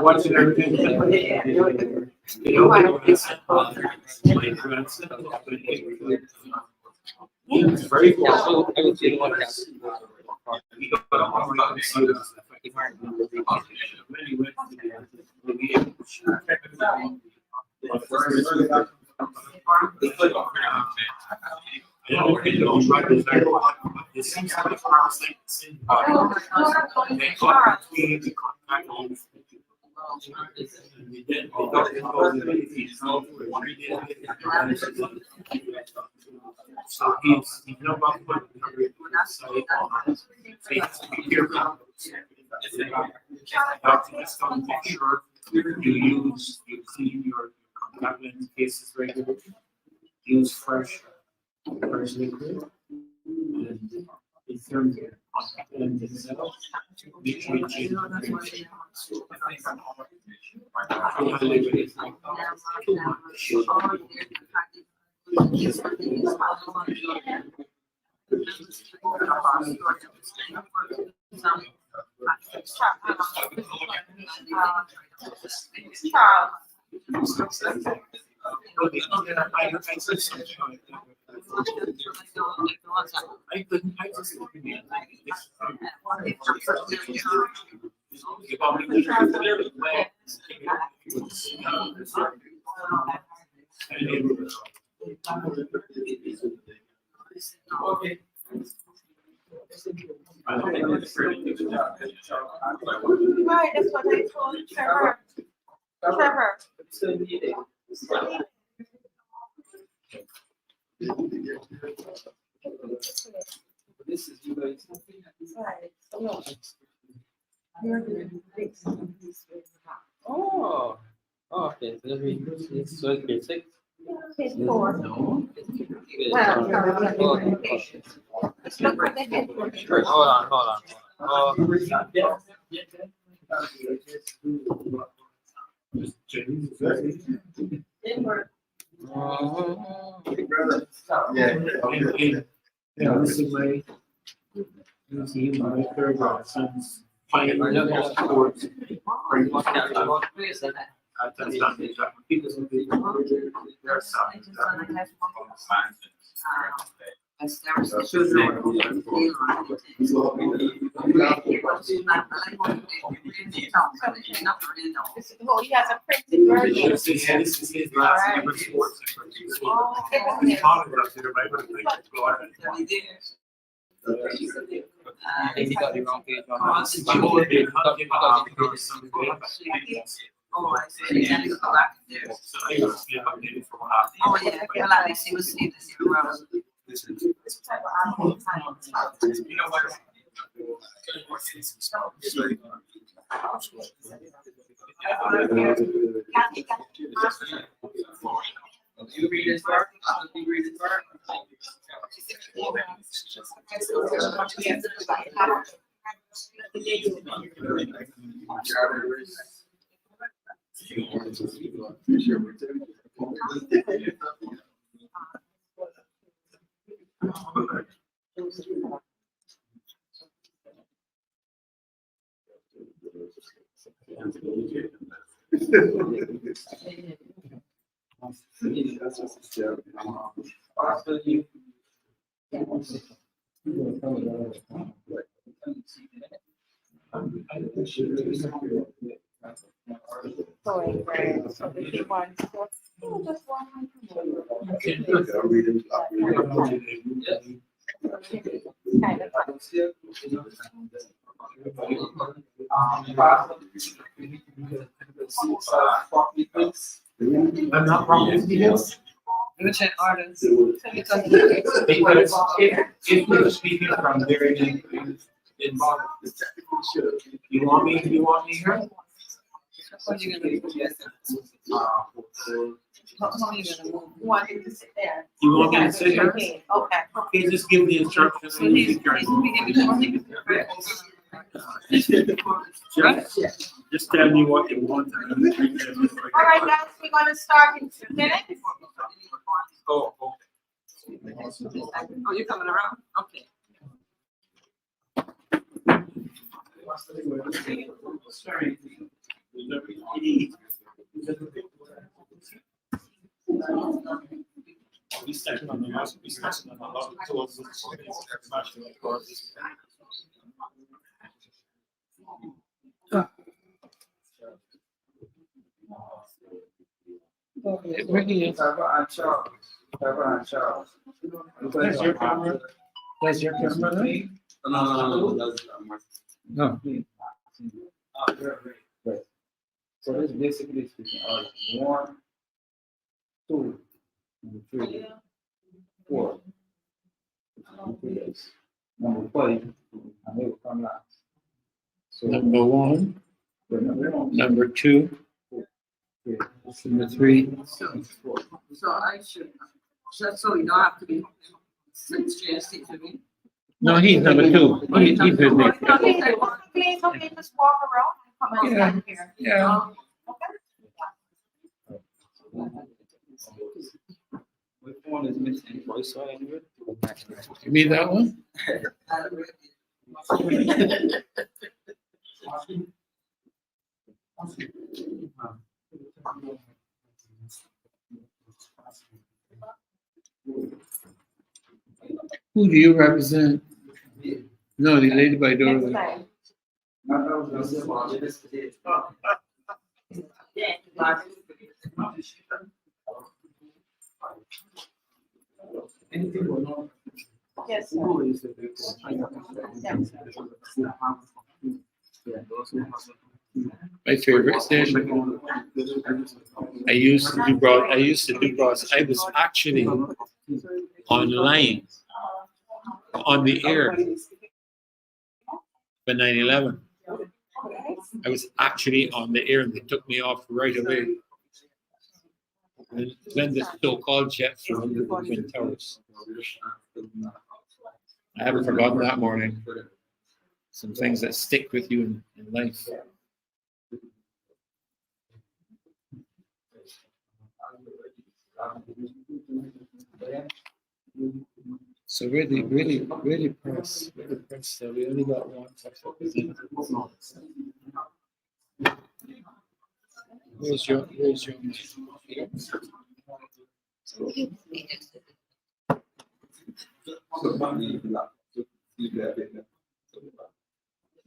Watching everything. It's very cool. It seems like so he's about to make sure you clean your contact lens cases regularly, use fresh liquid, and in terms of contact lens itself, make sure you change Right, that's what I told Trevor. Trevor. This is you guys. Oh, okay. So it's basic. It's four. No. Hold on. Yeah, this is my third son's final sports. Well, he has a printed version. This is his last ever sports. He got the wrong page on Oh, I see. And it's black there. Oh, yeah, well, at least he was seeing this in a row. You know what? You read his part? You read his part? I'm not wrong with you. Which artist? Because if you're speaking from very involved, you want me here? What are you gonna do? How are you gonna move? You want him to sit there. You want me to sit here? Okay. Okay, just give the instructions. So he's speaking before he gets there, right? Just tell me what you want. All right, guys, we're gonna start in 2 minutes. Oh, okay. Oh, you're coming around? Okay. We started on the last, we started on the last, towards the international courses. It really is. Where's your camera? Where's your camera? No. No. So this basically speaking out 1, 2, 3, 4. Number 5, and they will come last. So Number one, number two, number three. So I should, just so you don't have to be suggesting to me. No, he's number two. He's with me. It's okay, just walk around and come and stand here. Yeah. Okay? which one is missing? Voice or anyway? You mean that one? Who do you represent? No, the lady by Next doorway. time. Yes, sir. My favorite station. I used to do broadcast. I was actually online on the air for 9/11. I was actually on the air and they took me off right away. And then the so-called jet flew under the Twin Towers. I haven't forgotten that morning. Some things that stick with you in life. So really press that we only got one representative. Where's your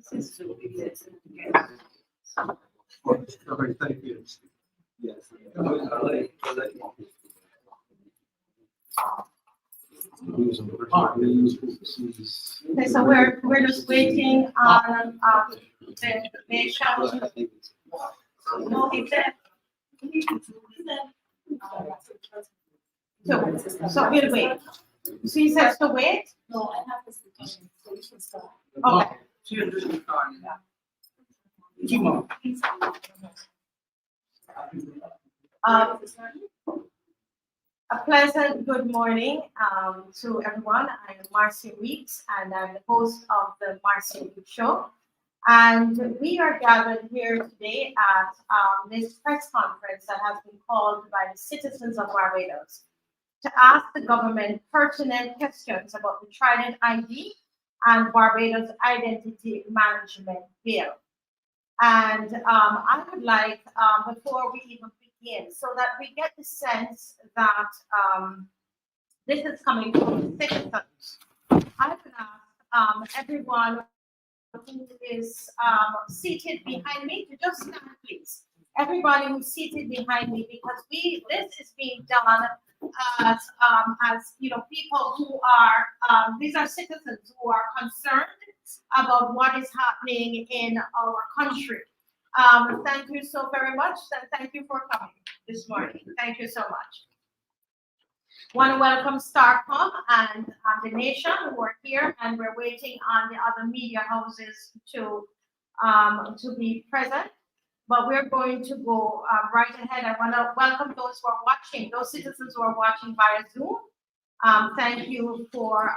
Thank you. Okay, so we're just waiting on the nation. No, he said. So we'll wait. So he says to wait? No, I have this discussion, so we should start. Okay. Um, A pleasant good morning to everyone. I am Marcia Weeks and I'm the host of the Marcia Weeks Show. And we are gathered here today at this press conference that has been called by the citizens of Barbados to ask the government pertinent questions about the TRIDENT ID and Barbados Identity Management Bill. And I would like, before we even begin, so that we get the sense that this is coming from citizens, I would ask everyone who is seated behind me to just stand, please. Everybody who's seated behind me, because this is being done as you know, people who are these are citizens who are concerned about what is happening in our country. Thank you so very much, and thank you for coming this morning. Thank you so much. Want to welcome Starcom and the nation who are here, and we're waiting on the other media houses to be present. But we're going to go right ahead. I want to welcome those who are watching, those citizens who are watching via Zoom, Thank you for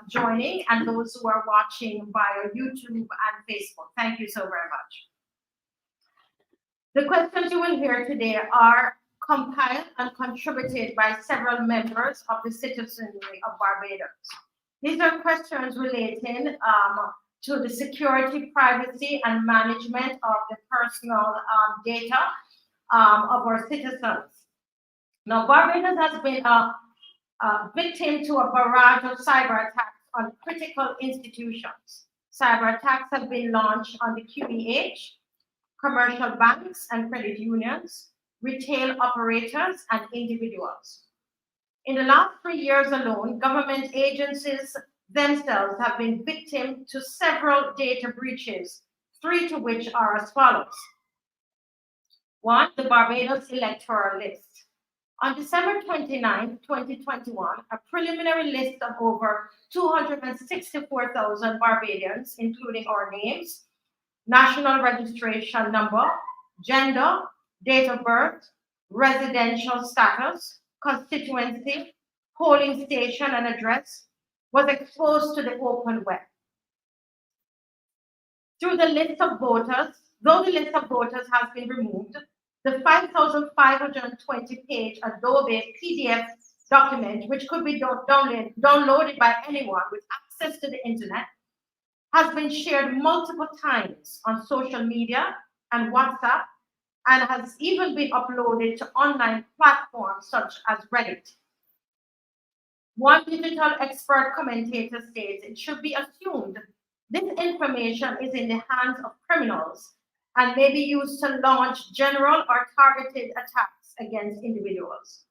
joining, and those who are watching via YouTube and Facebook. Thank you so very much. The questions you will hear today are compiled and contributed by several members of the citizenry of Barbados. These are questions relating to the security, privacy, and management of the personal data of our citizens. Now, Barbados has been a victim to a barrage of cyber attacks on critical institutions. Cyber attacks have been launched on the QEH, commercial banks and credit unions, retail operators, and individuals. In the last 3 years alone, government agencies themselves have been victim to several data breaches, 3 to which are as follows. 1, the Barbados electoral list. On December 29, 2021, a preliminary list of over 264,000 Barbadians, including our names, national registration number, gender, date of birth, residential status, constituency, polling station, and address, was exposed to the open web. Though the list of voters has been removed, the 5,520-page Adobe PDF document, which could be downloaded by anyone with access to the internet, has been shared multiple times on social media and WhatsApp, and has even been uploaded to online platforms such as Reddit. One digital expert commentator states it should be assumed this information is in the hands of criminals and may be used to launch general or targeted attacks against individuals.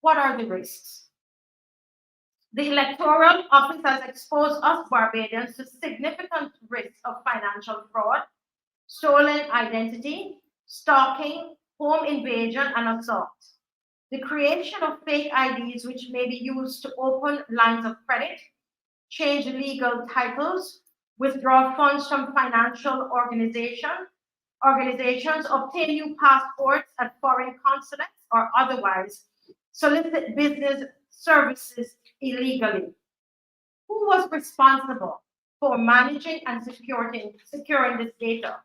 What are the risks? The Electoral Office has exposed us Barbadians to significant risks of financial fraud, stolen identity, stalking, home invasion, and assault. The creation of fake IDs which may be used to open lines of credit, change legal titles, withdraw funds from financial organizations, obtain new passports at foreign consulates, or otherwise solicit business services illegally. Who was responsible for managing and securing this data?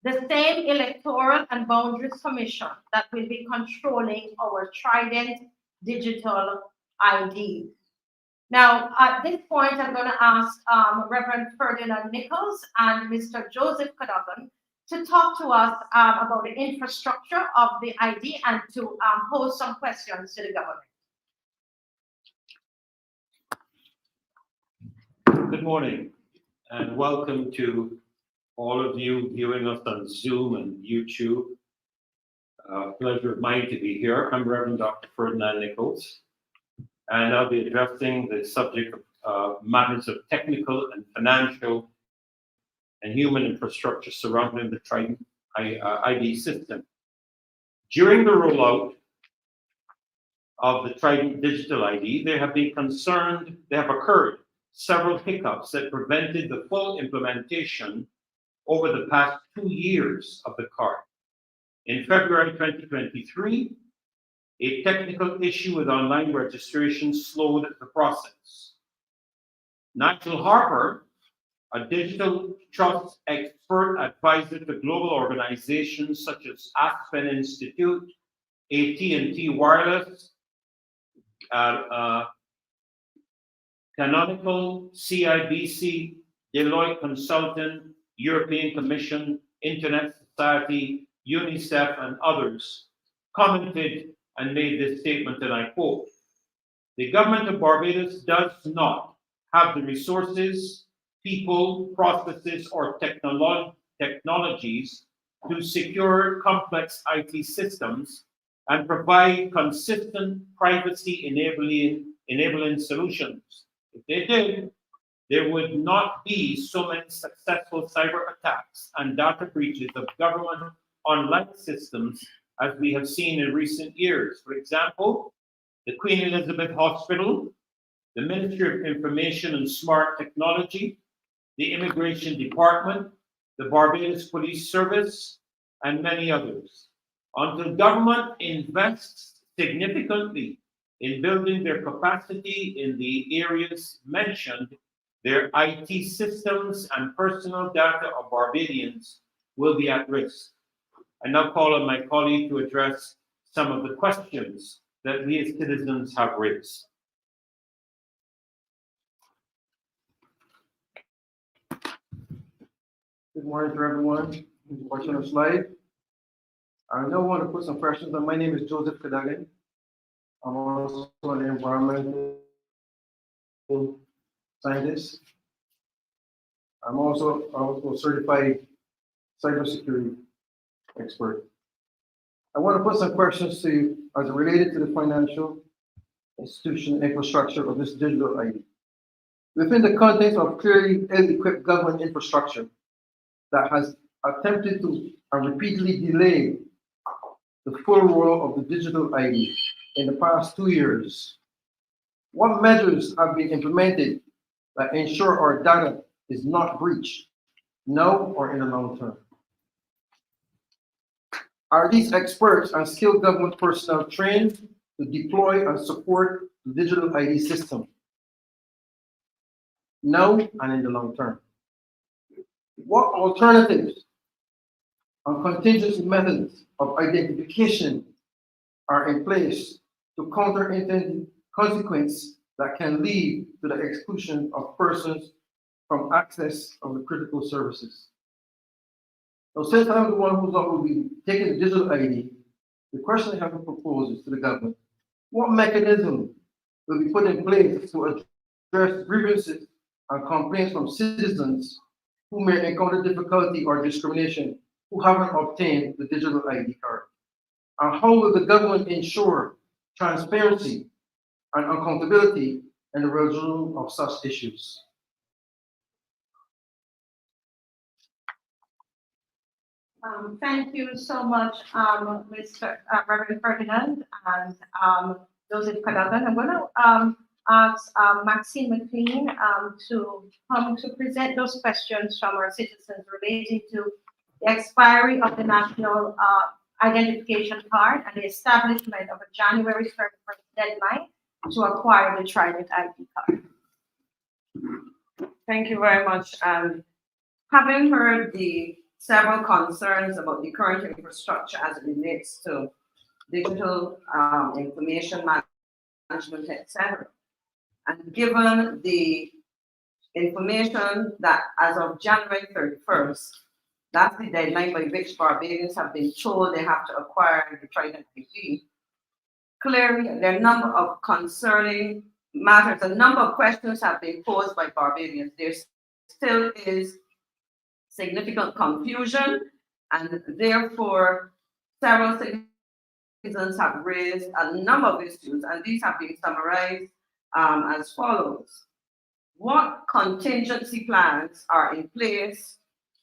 The same Electoral and Boundaries Commission that will be controlling our TRIDENT digital ID. Now, at this point, I'm going to ask Reverend Ferdinand Nichols and Mr. Joseph Cadogan to talk to us about the infrastructure of the ID and to pose some questions to the government. Good morning, and welcome to all of you viewing us on Zoom and YouTube. Pleasure of mine to be here. I'm Reverend Dr. Ferdinand Nichols, and I'll be addressing the subject of matters of technical and financial and human infrastructure surrounding the TRIDENT ID system. During the rollout of the TRIDENT digital ID, there have occurred several hiccups that prevented the full implementation over the past 2 years of the card. In February 2023, a technical issue with online registration slowed the process. Nigel Harper, a digital trust expert advisor to global organizations such as Aspen Institute, AT&T Wireless, Canonical, CIBC, Deloitte Consultant, European Commission, Internet Society, UNICEF, and others, commented and made this statement, and I quote, "The government of Barbados does not have the resources, people, processes, or technologies to secure complex IT systems and provide consistent privacy enabling solutions. If they did, there would not be so many successful cyber attacks and data breaches of government online systems as we have seen in recent years. For example, the Queen Elizabeth Hospital, the Ministry of Information and Smart Technology, the Immigration Department, the Barbados Police Service, and many others. Until government invests significantly In building their capacity in the areas mentioned, their IT systems and personal data of Barbadians will be at risk. I now call on my colleague to address some of the questions that we as citizens have raised. Good morning to everyone who's watching us live. I now want to put some questions on. My name is Joseph Kadagan. I'm also an environmental scientist. I'm also a certified cybersecurity expert. I want to put some questions to you as related to the financial institution infrastructure of this digital ID. Within the context of clearly ill-equipped government infrastructure that has attempted to and repeatedly delay the full rollout of the digital ID in the past 2 years, what measures have been implemented that ensure our data is not breached now or in the long term? Are these experts and skilled government personnel trained to deploy and support the digital ID system now and in the long term? What alternatives and contingency methods of identification are in place to counter unintended consequences that can lead to the exclusion of persons from access of the critical services? Now, since I'm the one who's not will be taking the digital ID, the question I have to propose is to the government: what mechanism will be put in place to address grievances and complaints from citizens who may encounter difficulty or discrimination who haven't obtained the digital ID card? And how will the government ensure transparency and accountability in the resolution of such issues? Thank you so much, Mr. Reverend Ferdinand and Joseph Kadagan. I'm going to ask Maxine McLean to come to present those questions from our citizens relating to the expiry of the national identification card and the establishment of a January 31st deadline to acquire the TRIDENT ID card. Thank you very much. Having heard the several concerns about the current infrastructure as it relates to digital information management, etc., and given the information that as of January 31st, that's the deadline by which Barbadians have been told they have to acquire the TRIDENT ID, clearly there are a number of concerning matters, a number of questions have been posed by Barbadians. There still is significant confusion, and therefore several citizens have raised a number of issues, and these have been summarized as follows. What contingency plans are in place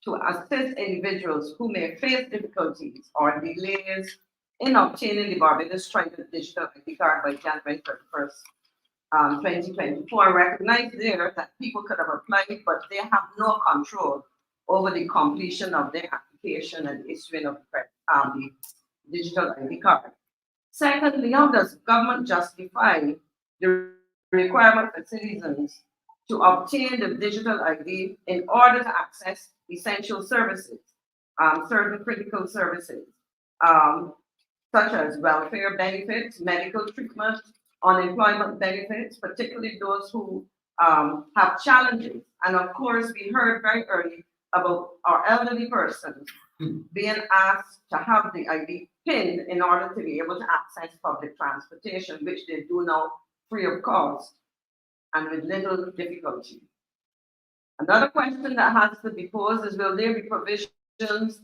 to assist individuals who may face difficulties or delays in obtaining the Barbados TRIDENT digital ID card by January 31st, 2024? I recognize there that people could have applied, but they have no control over the completion of their application and issuing of the digital ID card. Secondly, how does government justify the requirement for citizens to obtain the digital ID in order to access essential services, certain critical services, such as welfare benefits, medical treatment, unemployment benefits, particularly those who have challenges. And of course, we heard very early about our elderly persons being asked to have the ID PIN in order to be able to access public transportation, which they do now free of cost and with little difficulty. Another question that has to be posed is, will there be provisions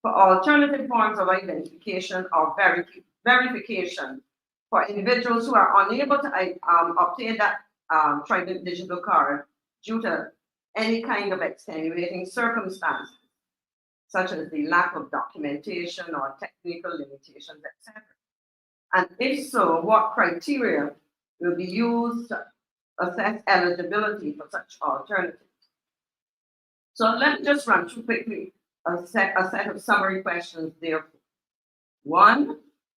for alternative forms of identification or verification for individuals who are unable to obtain that TRIDENT digital card due to any kind of extenuating circumstances, such as the lack of documentation or technical limitations, etc.? And if so, what criteria will be used to assess eligibility for such alternatives? So let me just run through quickly a set of summary questions there. One,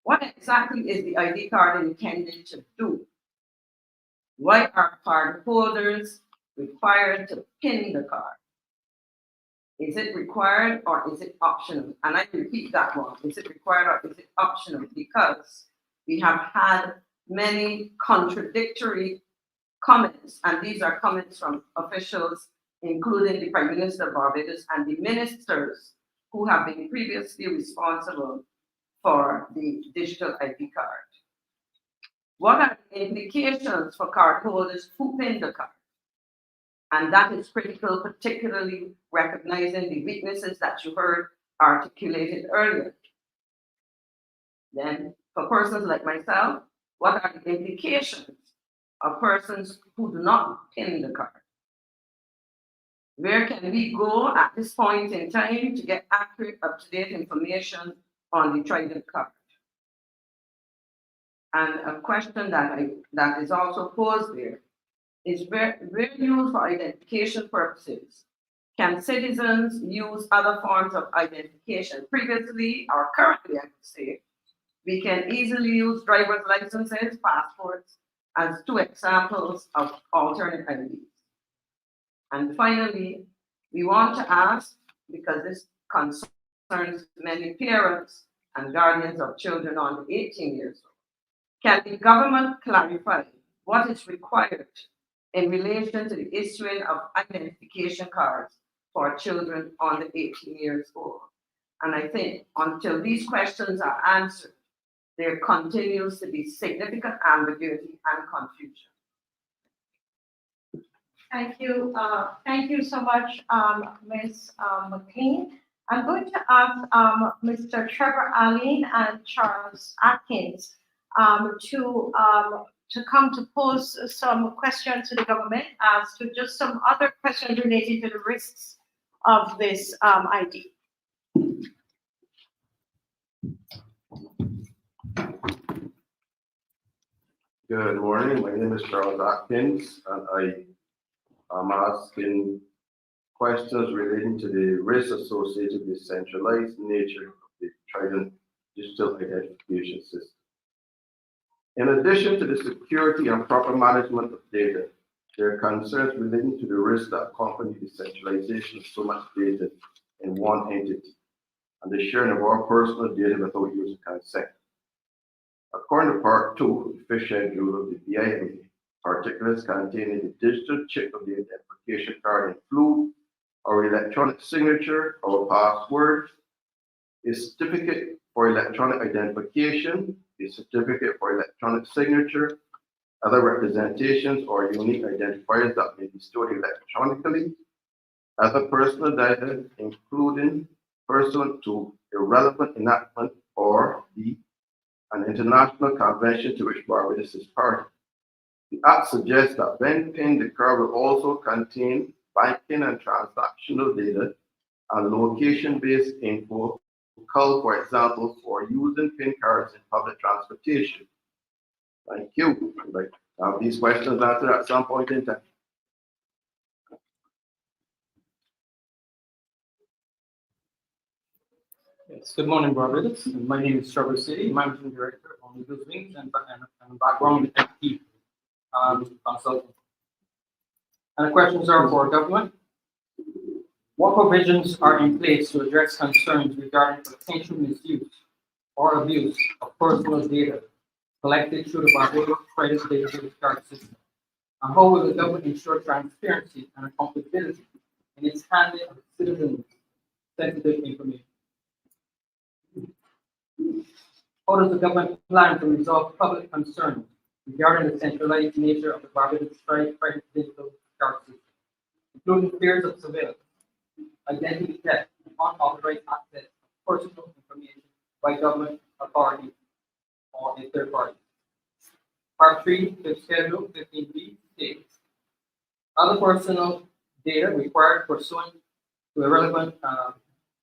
What exactly is the ID card intended to do? Why are card holders required to pin the card? Is it required or is it optional? And I repeat that one. Is it required or is it optional? Because we have had many contradictory comments, and these are comments from officials, including the Prime Minister of Barbados and the ministers who have been previously responsible for the digital ID card. What are the implications for card holders who pin the card? And that is critical, particularly recognizing the weaknesses that you heard articulated earlier. Then, for persons like myself, what are the implications of persons who do not pin the card? Where can we go at this point in time to get accurate, up-to-date information on the TRIDENT card? And a question that is also posed there is where used for identification purposes. Can citizens use other forms of identification? Previously, or currently, I would say, we can easily use driver's licenses, passports, as two examples of alternate IDs. And finally, we want to ask, because this concerns many parents and guardians of children under 18 years old, can the government clarify what is required in relation to the issuing of identification cards for children under 18 years old? And I think until these questions are answered, there continues to be significant ambiguity and confusion. Thank you so much, Ms. McLean. I'm going to ask Mr. Trevor Allen and Charles Atkins to come to pose some questions to the government as to just some other questions related to the risks of this ID. Good morning. My name is Charles Atkins, and I am asking questions relating to the risks associated with the centralized nature of the TRIDENT digital identification system. In addition to the security and proper management of data, there are concerns relating to the risks that accompany the centralization of so much data in one entity and the sharing of our personal data without user consent. According to Part 2 of the fifth schedule of the BIA, particulars containing the digital chip of the identification card include our electronic signature, our password, a certificate for electronic identification, a certificate for electronic signature, other representations or unique identifiers that may be stored electronically, other personal data, including pursuant to a relevant enactment or an international convention to which Barbados is party. The Act suggests that when pinned, the card will also contain banking and transactional data and location-based info, for example, for using PIN cards in public transportation. Thank you. I'd like to have these questions answered at some point in time. Yes, good morning, Barbados. My name is Trevor City, Managing Director on Legal Wings and background IT consultant. And the questions are for government. What provisions are in place to address concerns regarding potential misuse or abuse of personal data collected through the Barbados Credit Digital Card System? And how will the government ensure transparency and accountability in its handling of citizens' sensitive information? How does the government plan to resolve public concerns regarding the centralized nature of the Barbados Credit Digital Card System, including fears of surveillance, identity theft, and unauthorized access to personal information by government authorities or a third party? Part 3, fifth schedule, 15B states, other personal data required pursuant to a relevant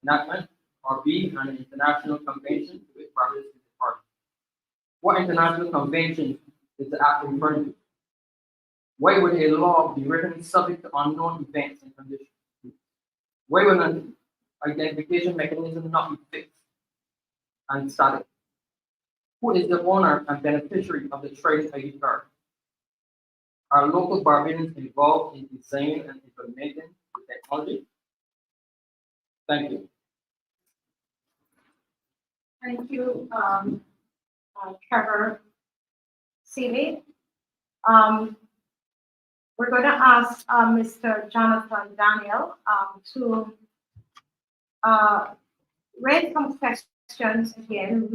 enactment or B, an international convention to which Barbados is a party. What international convention is the Act referring to? Why would a law be written subject to unknown events and conditions? Why would an identification mechanism not be fixed and static? Who is the owner and beneficiary of the TRIDENT ID card? Are local Barbadians involved in designing and implementing the technology? Thank you. Thank you, Trevor Seeley. We're going to ask Mr. Jonathan Daniel to raise some questions again.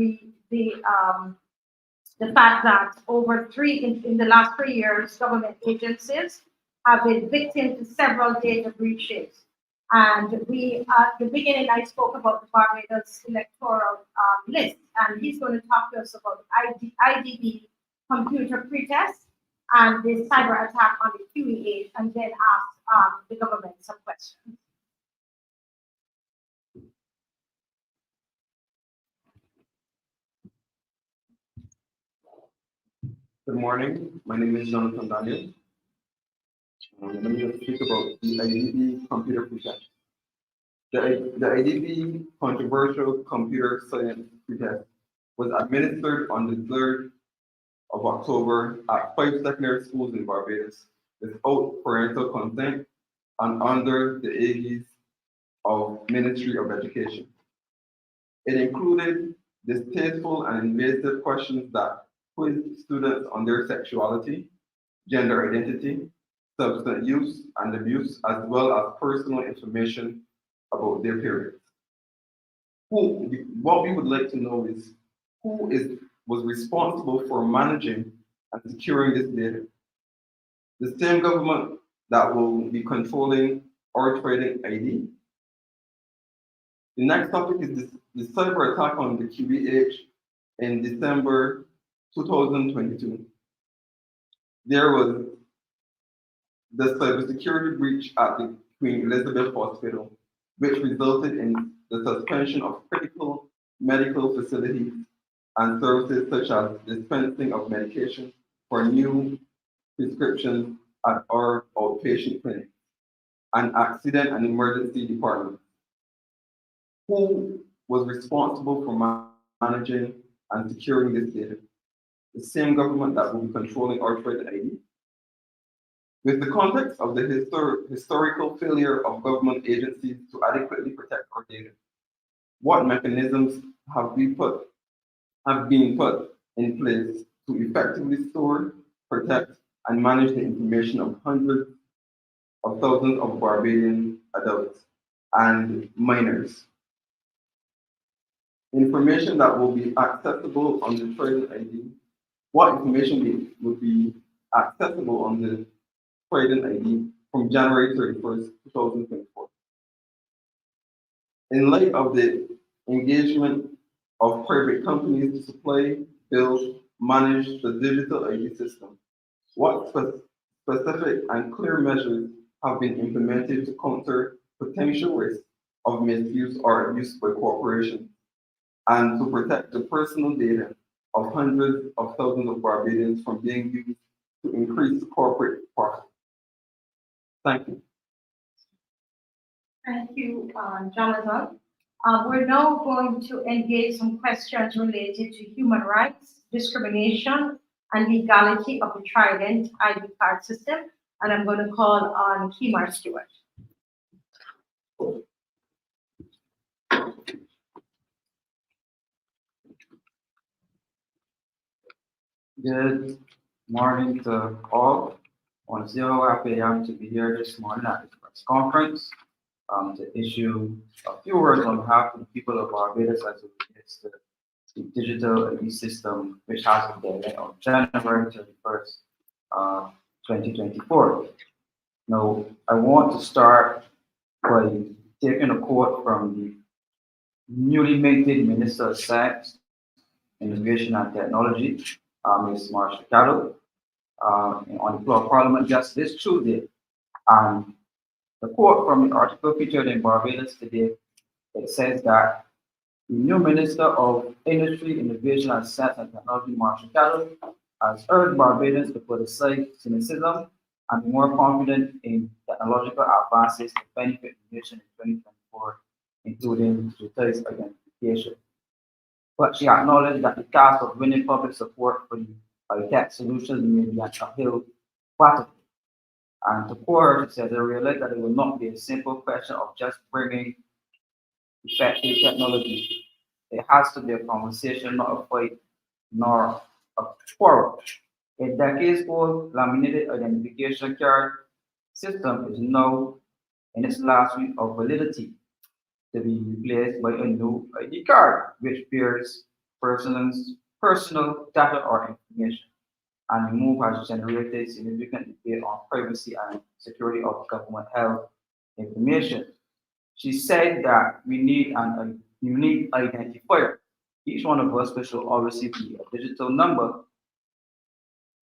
The fact that in the last 3 years, government agencies have been victim to several data breaches. And at the beginning, I spoke about the Barbados electoral list, and he's going to talk to us about IDB computer pretest and the cyber attack on the QEA, and then ask the government some questions. Good morning. My name is Jonathan Daniel. I'm going to speak about the IDB computer pretest. The IDB controversial computer science pretest was administered on the 3rd of October at 5 secondary schools in Barbados without parental consent and under the aegis of Ministry of Education. It included distasteful and invasive questions that quizzed students on their sexuality, gender identity, substance use and abuse, as well as personal information about their periods. What we would like to know is who was responsible for managing and securing this data. The same government that will be controlling our TRIDENT ID. The next topic is the cyber attack on the QEH in December 2022. There was the cybersecurity breach at the Queen Elizabeth Hospital, which resulted in the suspension of critical medical facilities and services such as dispensing of medication for new prescriptions at our outpatient clinic and accident and emergency department. Who was responsible for managing and securing this data? The same government that will be controlling our TRIDENT ID. With the context of the historical failure of government agencies to adequately protect our data, what mechanisms have been put in place to effectively store, protect, and manage the information of hundreds of thousands of Barbadian adults and minors? Information that will be accessible on the TRIDENT ID. What information would be accessible on the TRIDENT ID from January 31st, 2024? In light of the engagement of private companies to supply, build, manage the digital ID system, what specific and clear measures have been implemented to counter potential risks of misuse or abuse by corporations and to protect the personal data of hundreds of thousands of Barbadians from being used to increase corporate profit? Thank you. Thank you, Jonathan. We're now going to engage some questions related to human rights, discrimination, and legality of the TRIDENT ID card system. And I'm going to call on Kimar Stewart. Good morning to all. I want to say how happy I am to be here this morning at this press conference to issue a few words on behalf of the people of Barbados as it relates to the digital ID system, which has a deadline of January 31st, 2024. Now, I want to start by taking a quote from the newly minted Minister of Science, Innovation and Technology, Ms. Marcia, on the floor of Parliament just this Tuesday. And the quote from the article featured in Barbados today, it says that the new Minister of Industry, Innovation and Science and Technology, Marcia, has urged Barbadians to put aside cynicism and be more confident in technological advances to benefit the nation in 2024, including digitized identification. but she acknowledged that the task of winning public support for the tech solutions may be an uphill battle. And to quote her, she said, they realized that it will not be a simple question of just bringing effective technology. It has to be a conversation, not a fight, nor a quarrel. A decades-old laminated identification card system is now in its last week of validity to be replaced by a new ID card, which bears personal data or information. And the move has generated significant debate on privacy and security of government health information. She said that we need a unique identifier. Each one of us should always be a digital number,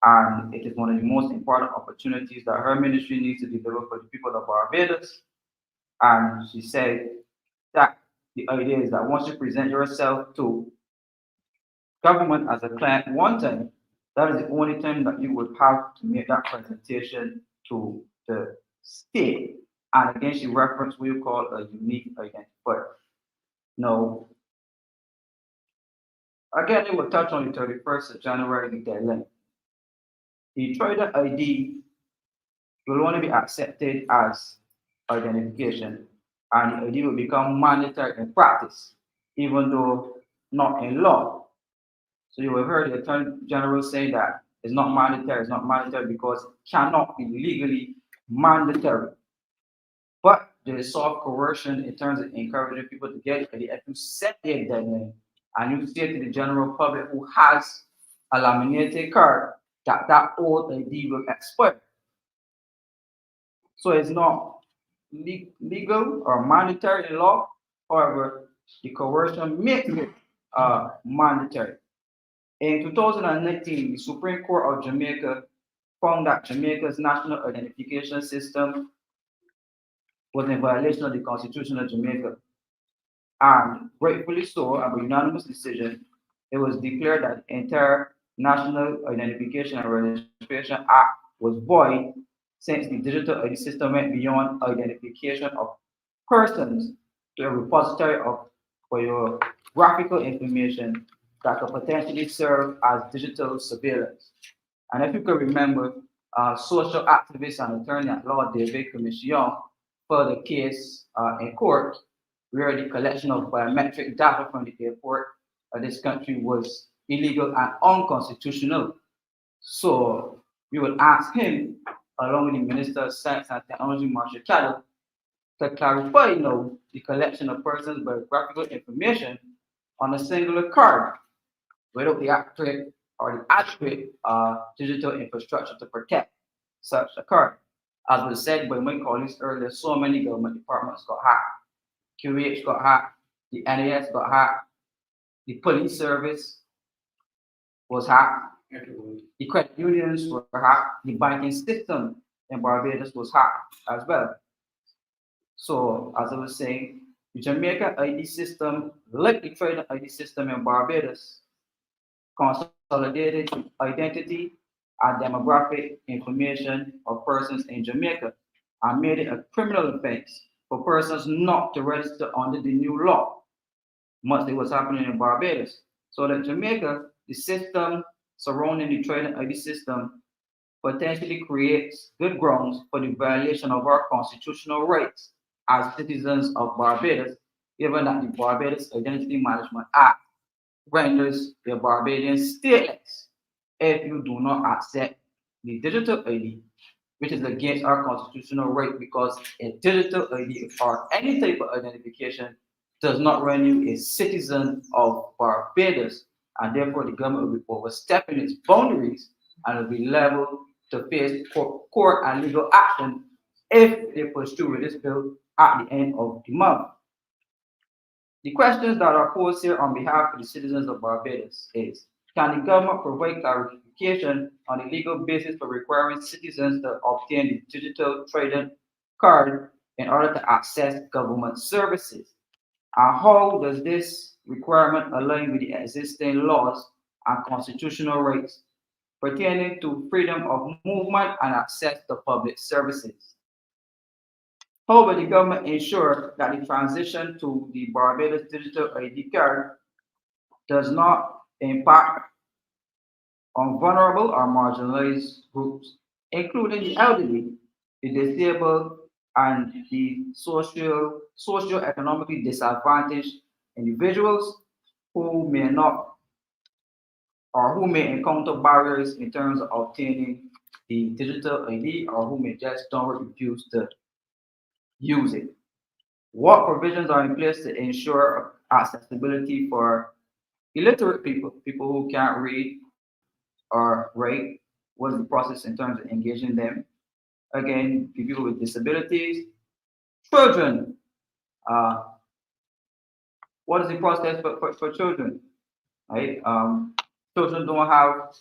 and it is one of the most important opportunities that her ministry needs to deliver for the people of Barbados. And she said that the idea is that once you present yourself to government as a client one time, that is the only time that you would have to make that presentation to the state. And again, she referenced what you call a unique identifier. Now, again, it will touch on the 31st of January, the deadline. The TRIDENT ID will only be accepted as identification, and the ID will become mandatory in practice, even though not in law. So you have heard the Attorney General say that it's not mandatory because it cannot be legally mandatory. But there is soft coercion in terms of encouraging people to get it. If you set a deadline and you say to the general public who has a laminated card that old ID will expire. So it's not legal or mandatory in law. However, the coercion makes it mandatory. In 2019, the Supreme Court of Jamaica found that Jamaica's national identification system was in violation of the Constitution of Jamaica. And rightfully so, and by unanimous decision, it was declared that the entire National Identification and Registration Act was void since the digital ID system went beyond identification of persons to a repository of biographical information that could potentially serve as digital surveillance. And if you can remember, social activist and attorney at law David Commission filed a case in court where the collection of biometric data from the airport of this country was illegal and unconstitutional. So we will ask him, along with the Minister of Science and Technology, Marcia, to clarify the collection of persons' biographical information on a singular card without the accurate or the adequate digital infrastructure to protect such a card. As was said by my colleagues earlier, so many government departments got hacked. QH got hacked, the NAS got hacked, the police service was hacked, the credit unions were hacked, the banking system in Barbados was hacked as well. So, as I was saying, the Jamaica ID system, like the TRIDENT ID system in Barbados, consolidated identity and demographic information of persons in Jamaica and made it a criminal offense for persons not to register under the new law, much it was happening in Barbados. So that Jamaica, the system surrounding the TRIDENT ID system potentially creates good grounds for the violation of our constitutional rights as citizens of Barbados, given that the Barbados Identity Management Act renders the Barbadians stateless if you do not accept the digital ID, which is against our constitutional right because a digital ID or any type of identification does not render you a citizen of Barbados, and therefore the government will be overstepping its boundaries and will be liable to face court and legal action if they push through with this bill at the end of the month. The questions that are posed here on behalf of the citizens of Barbados is, can the government provide clarification on the legal basis for requiring citizens to obtain the digital TRIDENT card in order to access government services? And how does this requirement align with the existing laws and constitutional rights pertaining to freedom of movement and access to public services? How will the government ensure that the transition to the Barbados digital ID card does not impact on vulnerable or marginalized groups, including the elderly, the disabled, and the socio-economically disadvantaged individuals who may not or who may encounter barriers in terms of obtaining the digital ID or who may just don't refuse to use it. What provisions are in place to ensure accessibility for illiterate people, people who can't read or write? What's the process in terms of engaging them? Again, people with disabilities, children. Uh, what is the process for children? Right? Children don't have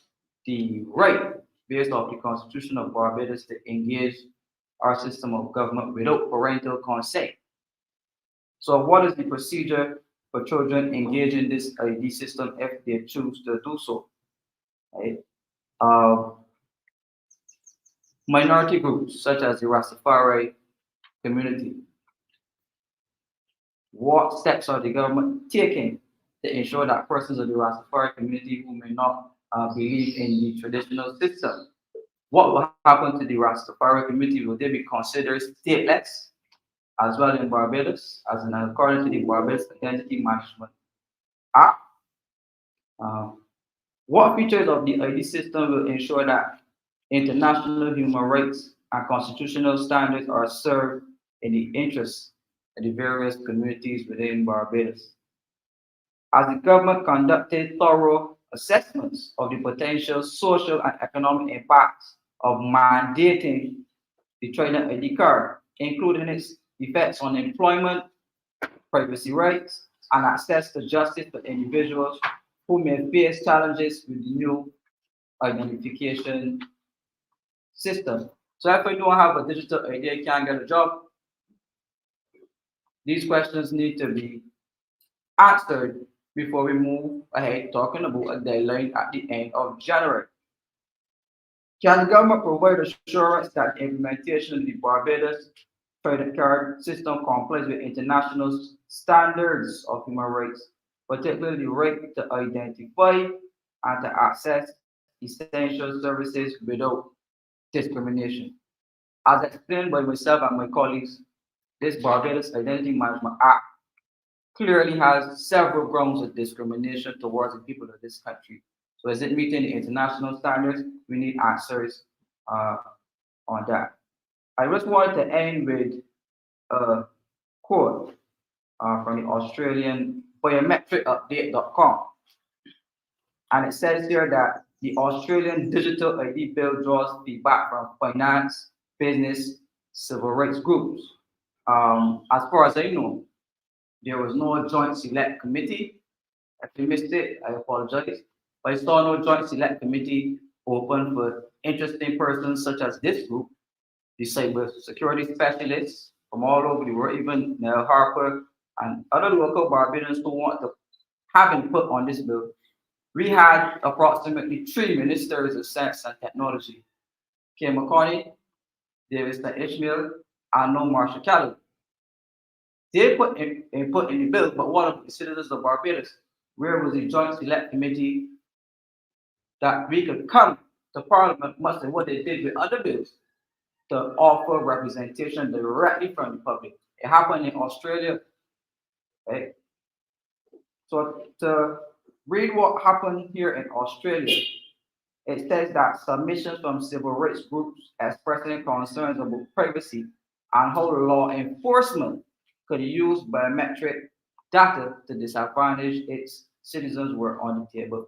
the right, based off the Constitution of Barbados, to engage our system of government without parental consent. So, what is the procedure for children engaging this ID system if they choose to do so? Right? Uh, Minority groups such as the Rastafari community. What steps are the government taking to ensure that persons of the Rastafari community who may not believe in the traditional system, what will happen to the Rastafari community? Will they be considered stateless as well in Barbados, as in according to the Barbados Identity Management Act? What features of the ID system will ensure that international human rights and constitutional standards are served in the interests of the various communities within Barbados? As the government conducted thorough assessments of the potential social and economic impacts of mandating the TRIDENT ID card, including its effects on employment, privacy rights, and access to justice for individuals who may face challenges with the new identification system. So if you don't have a digital ID, you can't get a job. These questions need to be answered before we move ahead talking about a deadline at the end of January. Can the government provide assurance that the implementation of the Barbados credit card system complies with international standards of human rights, particularly the right to identify and to access essential services without discrimination? As explained by myself and my colleagues, this Barbados Identity Management Act clearly has several grounds of discrimination towards the people of this country. So is it meeting the international standards? We need answers on that. I just wanted to end with a quote from the Australian biometricupdate.com. And it says here that the Australian Digital ID Bill draws feedback from finance, business, civil rights groups. As far as I know, there was no joint select committee. If you missed it, I apologize. But I saw no joint select committee open for interesting persons such as this group, the cyber security specialists from all over the world, even Nell Harper and other local Barbadians who want to have input on this bill. We had approximately 3 ministers of science and technology: Kim McConney, Davis Ishmael, and no Marcia. They put input in the bill, but one of the citizens of Barbados, where was the joint select committee that we could come to Parliament, much like what they did with other bills, to offer representation directly from the public? It happened in Australia, right? So to read what happened here in Australia, it says that submissions from civil rights groups expressing concerns about privacy and how law enforcement could use biometric data to disadvantage its citizens were on the table.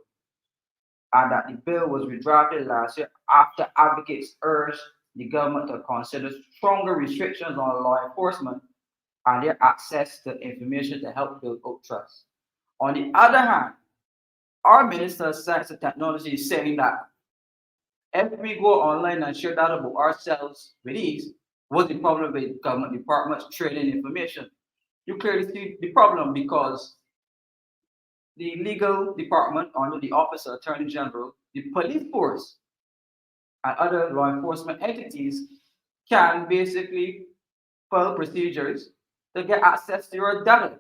And that the bill was redrafted last year after advocates urged the government to consider stronger restrictions on law enforcement and their access to information to help build up trust. On the other hand, our Minister of Science and Technology is saying that if we go online and share data about ourselves with ease, what's the problem with government departments trading information? You clearly see the problem because the legal department under the Office of Attorney General, the police force, and other law enforcement entities can basically follow procedures to get access to your data.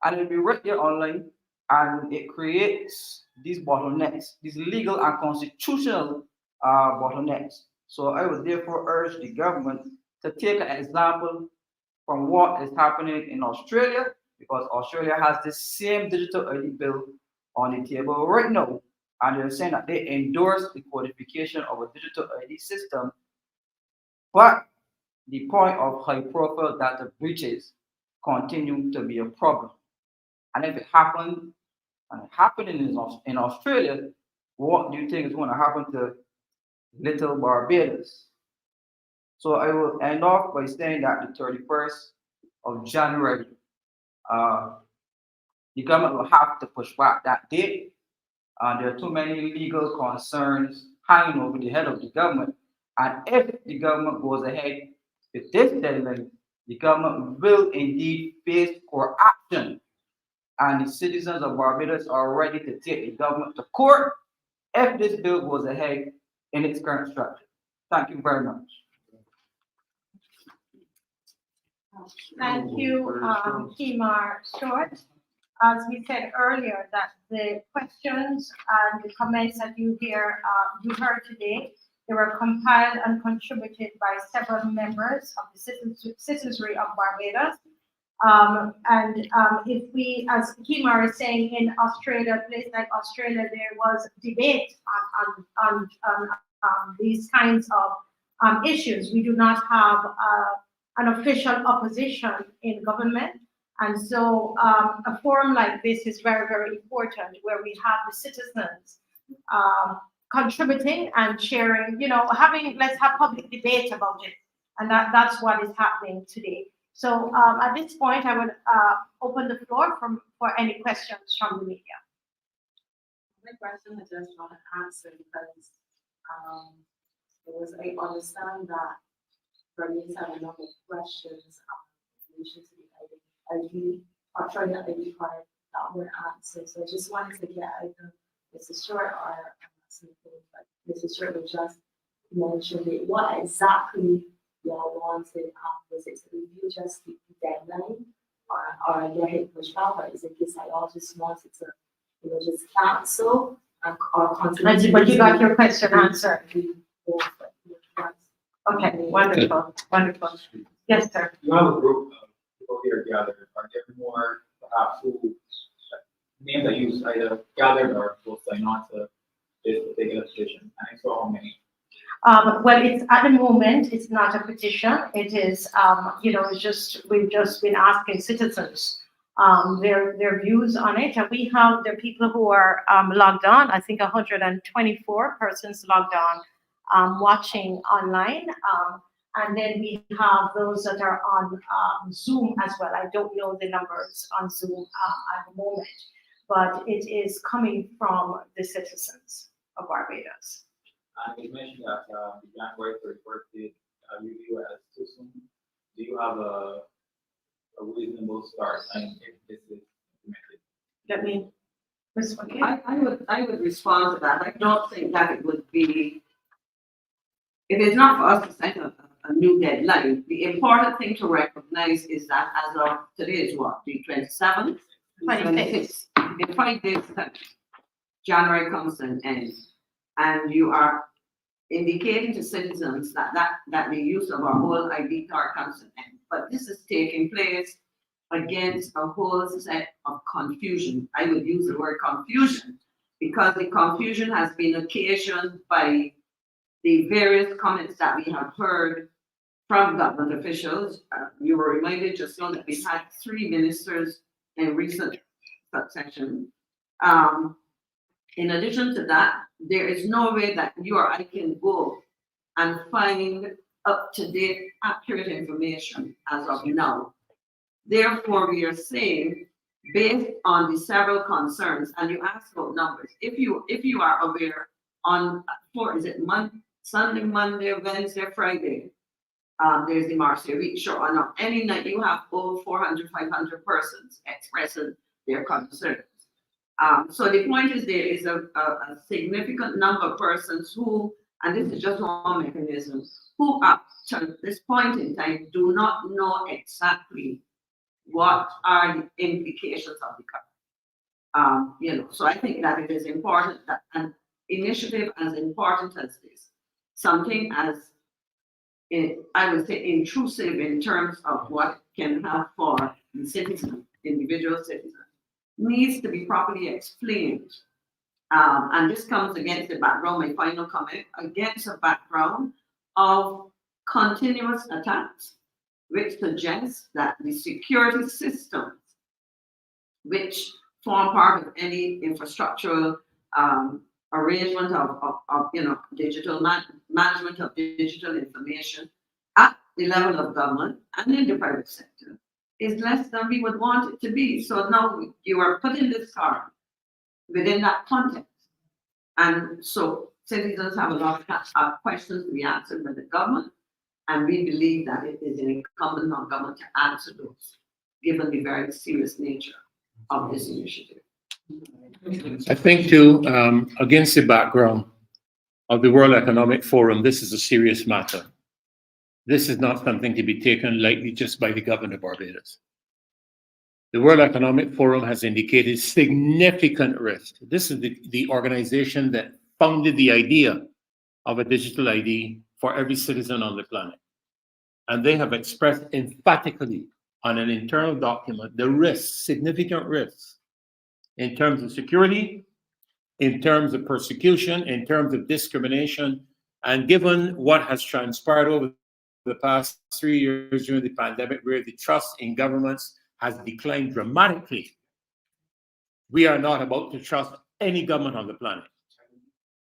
And it'll be right there online and it creates these bottlenecks, these legal and constitutional bottlenecks. So I would therefore urge the government to take an example from what is happening in Australia, because Australia has the same digital ID bill on the table right now, and they're saying that they endorse the codification of a digital ID system, but the point of high-profile data breaches continue to be a problem. And if it happened, and it happening in Australia, what do you think is going to happen to little Barbados? So I will end off by saying that the 31st of January, the government will have to push back that date. There are too many legal concerns hanging over the head of the government. And if the government goes ahead with this deadline, the government will indeed face court action. And the citizens of Barbados are ready to take the government to court if this bill goes ahead in its current structure. Thank you very much. Thank you, Kimar Short. As we said earlier, that the questions and the comments that you heard today, they were compiled and contributed by several members of the citizenry of Barbados. If we, as Kimar is saying, in Australia, a place like Australia, there was debate on these kinds of issues. We do not have an official opposition in government. And so a forum like this is very, very important, where we have the citizens contributing and sharing, let's have public debate about it. And that's what is happening today. So at this point, I would open the floor for any questions from the media. My question I just want to answer because I understand that Bernice had a number of questions in relation to the ID, or trying the ID card that were answered. So I just wanted to get either Mrs. Short or something, but Mrs. Short would just mention it. What exactly y'all wanted? Was it to review just the deadline, or get it pushed out, or is it because I all just wanted to, just cancel or continue? But you got your question answered. Okay, wonderful, wonderful. Yes, sir. You have a group of people here gathered. Are there more perhaps who names that use either gathered or will sign on to this particular petition? And if so, how many? Well, it's at the moment, it's not a petition. It is, we've just been asking citizens their views on it. And there are people who are logged on. I think 124 persons logged on, watching online. And then we have those that are on Zoom as well. I don't know the numbers on Zoom at the moment, but it is coming from the citizens of Barbados. And you mentioned that the January 31st date you view as too soon. Do you have a reasonable start time if this is implemented? Let me respond. I would respond to that. I don't think that it would be, if it's not for us to set a new deadline, the important thing to recognize is that as of today is what, the 27th? 26th. In 5 days, January comes to an end. And you are indicating to citizens that the use of our whole ID card comes to an end. But this is taking place against a whole set of confusion. I would use the word confusion because the confusion has been occasioned by the various comments that we have heard from government officials. You were reminded just now that we've had 3 ministers in recent succession. In addition to that, there is no way that you or I can go and find up-to-date, accurate information as of now. Therefore, we are saying, based on the several concerns, and you asked about numbers, if you are aware on, Sunday, Monday, Wednesday, Friday, there's the Marcia week show, and on any night you have over 400, 500 persons expressing their concerns. So the point is there is a significant number of persons who, and this is just one mechanism, who up to this point in time do not know exactly what are the implications of the card. So I think that it is important that an initiative as important as this, something as, I would say, intrusive in terms of what it can have for the citizen, individual citizen, needs to be properly explained. And this comes against the background, my final comment, against a background of continuous attacks, which suggests that the security systems, which form part of any infrastructural arrangement of digital management of digital information at the level of government and in the private sector, is less than we would want it to be. So now you are putting this card within that context. And so citizens have a lot of questions to be answered by the government, and we believe that it is incumbent on government to answer those, given the very serious nature of this initiative. I think too, against the background of the World Economic Forum, this is a serious matter. This is not something to be taken lightly just by the government of Barbados. The World Economic Forum has indicated significant risk. This is the organization that founded the idea of a digital ID for every citizen on the planet. And they have expressed emphatically on an internal document the risks, significant risks, in terms of security, in terms of persecution, in terms of discrimination. And given what has transpired over the past 3 years during the pandemic, where the trust in governments has declined dramatically, we are not about to trust any government on the planet.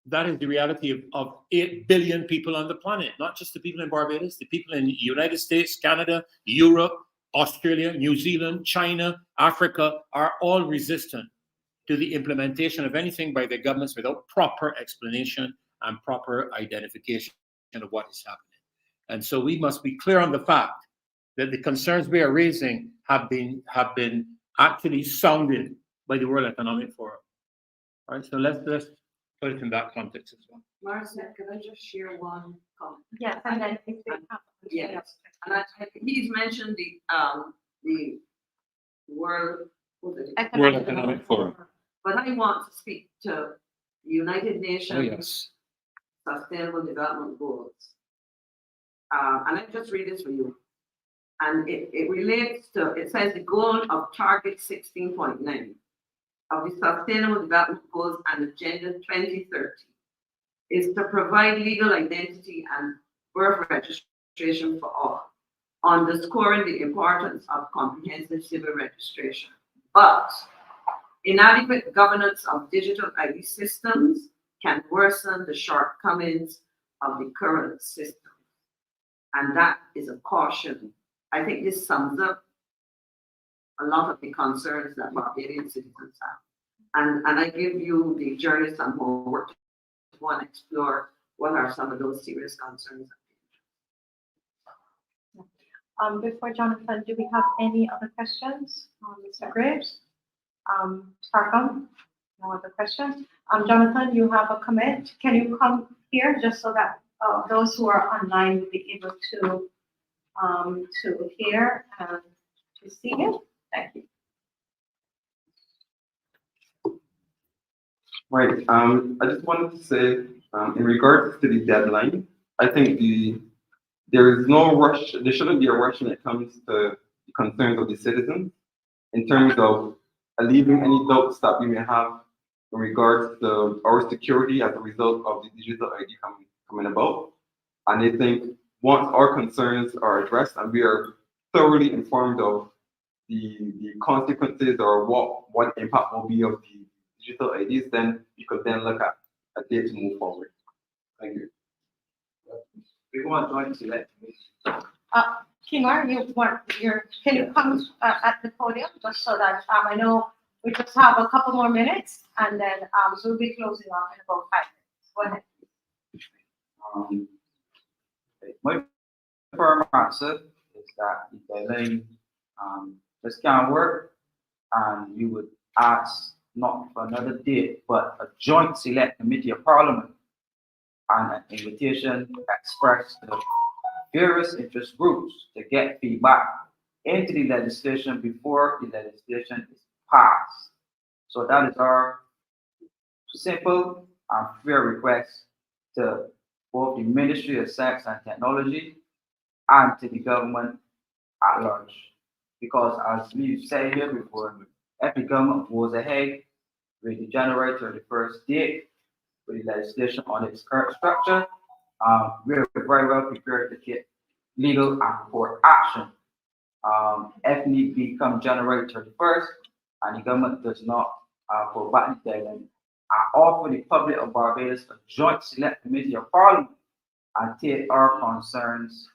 That is the reality of 8 billion people on the planet, not just the people in Barbados, the people in the United States, Canada, Europe, Australia, New Zealand, China, Africa are all resistant to the implementation of anything by the governments without proper explanation and proper identification of what is happening. And so we must be clear on the fact that the concerns we are raising have been actually sounded by the World Economic Forum. All right, so let's put it in that context as well. Marcia, can I just share one comment? Yes, and then if they have. Yes, and he's mentioned the World, World Economic Forum. But I want to speak to United Nations Oh, yes. Sustainable Development Goals. And I just read this for you. And it relates to, it says the goal of target 16.9 of the Sustainable Development Goals and Agenda 2030 is to provide legal identity and birth registration for all, underscoring the importance of comprehensive civil registration. But inadequate governance of digital ID systems can worsen the shortcomings of the current system. And that is a caution. I think this sums up a lot of the concerns that Barbadian citizens have. And I give you the journey some homework to want to explore what are some of those serious concerns. Before Jonathan, do we have any other questions? Mr. Graves? Farkon? No other questions? Jonathan, you have a comment. Can you come here just so that those who are online will be able to hear and to see it? Thank you. Right. I just wanted to say, in regards to the deadline, I think there is no rush. There shouldn't be a rush when it comes to the concerns of the citizens, in terms of alleviating any doubts that we may have in regards to our security as a result of the digital ID coming about. And I think once our concerns are addressed and we are thoroughly informed of the consequences or what impact will be of the digital IDs, then we could then look at a date to move forward. Thank you. We want joint select. Kimar, can you come at the podium just so that I know we just have a couple more minutes and then we'll be closing off in about 5 minutes. Go ahead. My firm answer is that the deadline this can't work, and you would ask not for another date, but a joint select committee of parliament and an invitation expressed to various interest groups to get feedback into the legislation before the legislation is passed. So that is our simple and fair request to both the Ministry of Science and Technology and to the government at large. Because as we've said here before, if the government goes ahead with the January 31st date, with the legislation on its current structure, we're very well prepared to take legal and court action. If need be, come January 31st, and the government does not go back the deadline, I offer the public of Barbados a joint select committee of parliament and take our concerns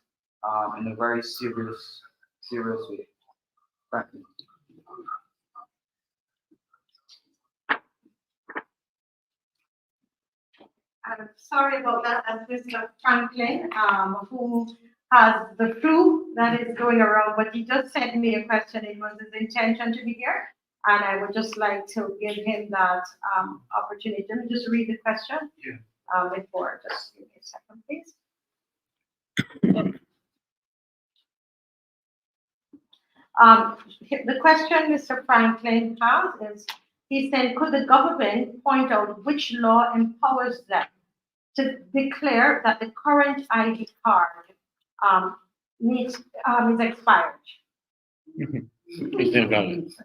in a very serious way. Thank you. I'm sorry about that, as Mr. Franklin, who has the flu that is going around, but he just sent me a question. It was his intention to be here, and I would just like to give him that opportunity. Let me just read the question before. Just give me a second, please. The question Mr. Franklin has is, he said, could the government point out which law empowers them to declare that the current ID card is expired?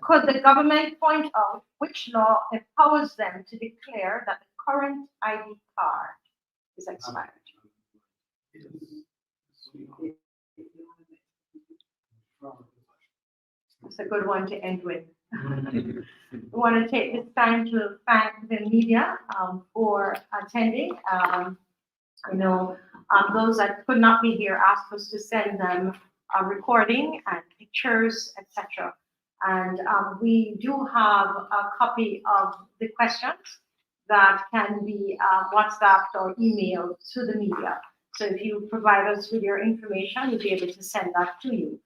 Could the government point out which law empowers them to declare that the current ID card is expired? It's a good one to end with. We want to take this time to thank the media for attending. I know those that could not be here asked us to send them a recording and pictures, etc. And we do have a copy of the questions that can be WhatsApped or emailed to the media. So if you provide us with your information, we'll be able to send that to you.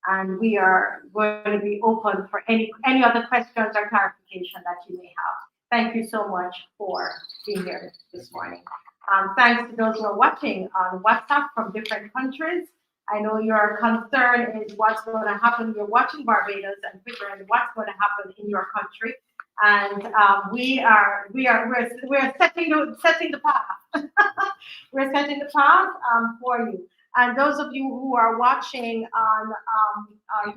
And we are going to be open for any other questions or clarification that you may have. Thank you so much for being here this morning. Thanks to those who are watching on WhatsApp from different countries. I know your concern is what's going to happen. You're watching Barbados and figuring what's going to happen in your country. And we're setting the path. We're setting the path for you. And those of you who are watching on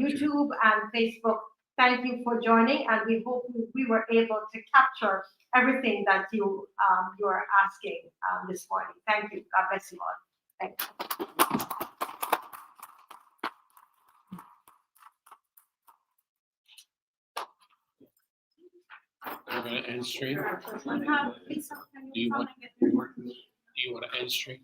YouTube and Facebook, thank you for joining. And we hope we were able to capture everything that you are asking this morning. Thank you. God bless you all. Thank you. We're going to end stream. Lisa, can Do you come want- and get the- Do you want to end stream?